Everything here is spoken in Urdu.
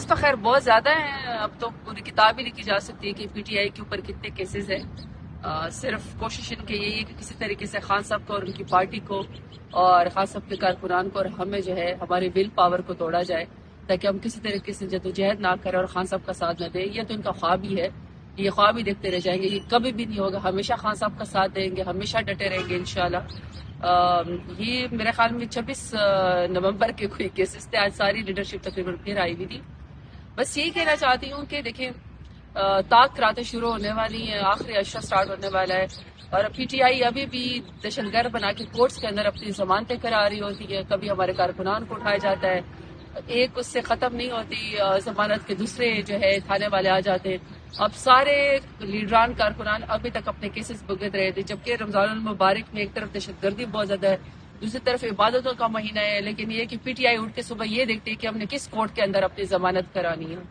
اس تو خیر بہت زیادہ ہیں، اب تو پوری کتاب ہی لکھی جا سکتی ہے کہ پی ٹی آئی کے اوپر کتنے کیسز ہیں۔ صرف کوشش ان کی یہی ہے کہ کسی طریقے سے خان صاحب کو اور ان کی پارٹی کو اور خان صاحب کے کارکنان کو اور ہمیں جو ہے ہماری ول پاور کو توڑا جائے، تاکہ ہم کسی طریقے سے جدوجہد نہ کریں اور خان صاحب کا ساتھ نہ دیں۔ یہ تو ان کا خواب ہی ہے، یہ خواب ہی دیکھتے رہ جائیں گے، یہ کبھی بھی نہیں ہوگا۔ ہمیشہ خان صاحب کا ساتھ دیں گے، ہمیشہ ڈٹے رہیں گے انشاءاللہ۔ یہ میرے خیال میں 26 نومبر کے کوئی کیسز تھے، آج ساری لیڈرشپ تقریباً پھر آئی ہوئی تھی۔ بس یہی کہنا چاہتی ہوں کہ دیکھیں طاق راتیں شروع ہونے والی ہیں، آخری اشرا سٹارٹ ہونے والا ہے، اور پی ٹی آئی ابھی بھی دہشت گرد بنا کے کورٹس کے اندر اپنی ضمانتیں کرا رہی ہوتی ہے۔ کبھی ہمارے کارکنان کو اٹھایا جاتا ہے، ایک اس سے ختم نہیں ہوتی ضمانت کے، دوسرے جو ہے تھانے والے آ جاتے ہیں۔ اب سارے لیڈران کارکنان ابھی تک اپنے کیسز بھگت رہے تھے، جبکہ رمضان المبارک میں ایک طرف دہشت گردی بہت زیادہ ہے، دوسری طرف عبادتوں کا مہینہ ہے، لیکن یہ کہ پی ٹی آئی اٹھ کے صبح یہ دیکھتی ہے کہ ہم نے کس کورٹ کے اندر اپنی ضمانت کرانی ہے۔